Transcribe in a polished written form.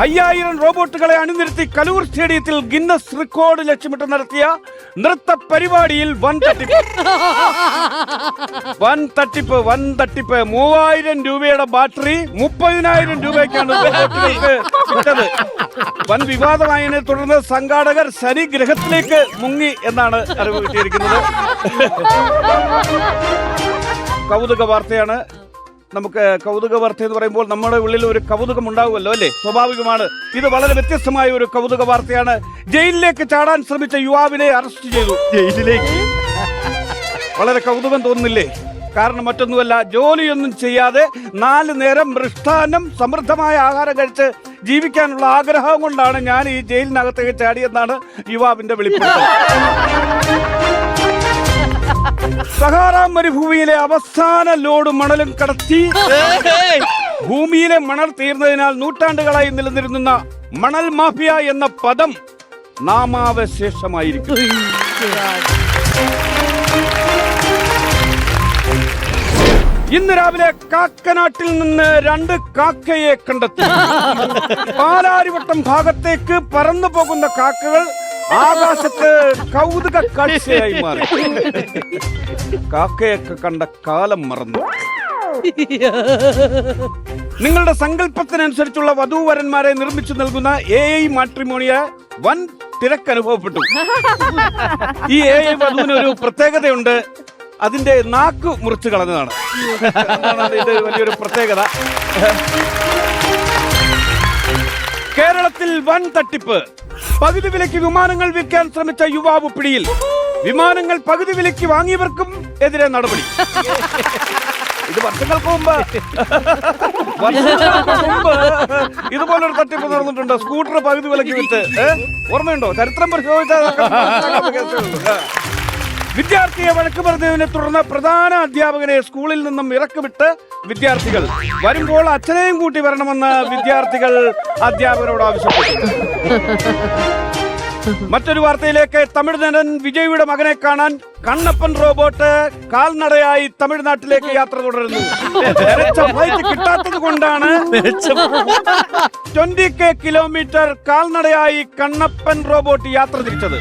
5000 റോബോട്ടുകളെ അണിനിരത്തി കലൂർ സ്റ്റേഡിയത്തിൽ Guinness record ലക്ഷ്യമിട്ട് നടത്തിയ നൃത്ത പരിപാടിയിൽ വൻ തട്ടിപ്പ് 3000 രൂപയുടെ ബാറ്ററി 30,000 രൂപയ്ക്കാണ് റോബോട്ടുകൾക്ക് വിറ്റത്. വൻ വിവാദമായതിനെ തുടർന്ന് സംഘാടകർ ശനിഗ്രഹത്തിലേക്ക് മുങ്ങി എന്നാണ് അറിവ് കിട്ടിയിരിക്കുന്നത്. കൗതുക വാർത്തയാണ്. നമുക്ക് കൗതുക വാർത്ത എന്ന് പറയുമ്പോൾ നമ്മുടെ ഉള്ളിൽ ഒരു കൗതുകം ഉണ്ടാവുമല്ലോ, അല്ലേ? സ്വാഭാവികമാണ്. ഇത് വളരെ വ്യത്യസ്തമായ ഒരു കൗതുക വാർത്തയാണ്. ജയിലിലേക്ക് ചാടാൻ ശ്രമിച്ച യുവാവിനെ അറസ്റ്റ് ചെയ്തു. ജയിലിലേക്ക് വളരെ കൗതുകം തോന്നുന്നില്ലേ? കാരണം മറ്റൊന്നുമല്ല, ജോലിയൊന്നും ചെയ്യാതെ 4 നേരം മൃഷ്ടാന്നം സമൃദ്ധമായ ആഹാരം കഴിച്ച് ജീവിക്കാനുള്ള ആഗ്രഹം കൊണ്ടാണ് ഞാൻ ഈ ജയിലിനകത്തേക്ക് ചാടിയെന്നാണ് യുവാവിന്റെ വെളിപ്പെടുത്തൽ. സഹാറ മരുഭൂമിയിലെ അവസാന ലോഡ് മണലും കടത്തി ഭൂമിയിലെ മണൽ തീർന്നതിനാൽ നൂറ്റാണ്ടുകളായി നിലനിരുന്ന മണൽ മാഫിയ എന്ന പദം നാമാവശേഷമായിരിക്കും. ഇന്ന് രാവിലെ കാക്കനാട്ടിൽ നിന്ന് 2 കാക്കയെ കണ്ടെത്തി. പാലാരിവട്ടം ഭാഗത്തേക്ക് പറന്നു പോകുന്ന കാക്കകൾ ആകാശത്ത് കൗതുക കാഴ്ചയായി മാറി. കാക്കയൊക്കെ കണ്ട കാലം മറന്നു. നിങ്ങളുടെ സങ്കല്പത്തിനനുസരിച്ചുള്ള വധൂവരന്മാരെ നിർമ്മിച്ചു നൽകുന്ന AI മാട്രിമോണിയ വൻ തിരക്കനുഭവപ്പെട്ടു. ഈ AI വധുവിന് ഒരു പ്രത്യേകതയുണ്ട്. അതിന്റെ നാക്ക് മുറിച്ചു കളഞ്ഞതാണ്. ഇത് വലിയൊരു പ്രത്യേകത. കേരളത്തിൽ വൻ തട്ടിപ്പ്. പകുതി വിലയ്ക്ക് വിമാനങ്ങൾ വിൽക്കാൻ ശ്രമിച്ച യുവാവ് പിടിയിൽ. വിമാനങ്ങൾ പകുതി വിലയ്ക്ക് വാങ്ങിയവർക്കും എതിരെ നടപടി. ഇത് വർഷങ്ങൾക്ക് മുമ്പ് ഇതുപോലൊരു തട്ടിപ്പ് നടന്നിട്ടുണ്ട്. സ്കൂട്ടർ പകുതി വിലയ്ക്ക് വിറ്റ്. ഓർമ്മയുണ്ടോ? ചരിത്രം പരിശോധിച്ചാൽ വിദ്യാർത്ഥിയെ വഴക്ക് പറഞ്ഞതിനെ തുടർന്ന് പ്രധാന അധ്യാപകനെ സ്കൂളിൽ നിന്നും ഇറക്കിവിട്ട് വിദ്യാർത്ഥികൾ. വരുമ്പോൾ അച്ഛനെയും കൂട്ടി വരണമെന്ന് വിദ്യാർത്ഥികൾ അധ്യാപകരോട് ആവശ്യപ്പെട്ടു. മറ്റൊരു വാർത്തയിലേക്ക്. തമിഴ് നടൻ വിജയുടെ മകനെ കാണാൻ കണ്ണപ്പൻ റോബോട്ട് കാൽനടയായി തമിഴ്നാട്ടിലേക്ക് യാത്ര തുടരുന്നു. ഫ്ലൈറ്റ് കിട്ടാത്തത് കൊണ്ടാണ് 20K കിലോമീറ്റർ കാൽനടയായി കണ്ണപ്പൻ റോബോട്ട് യാത്ര തിരിച്ചത്.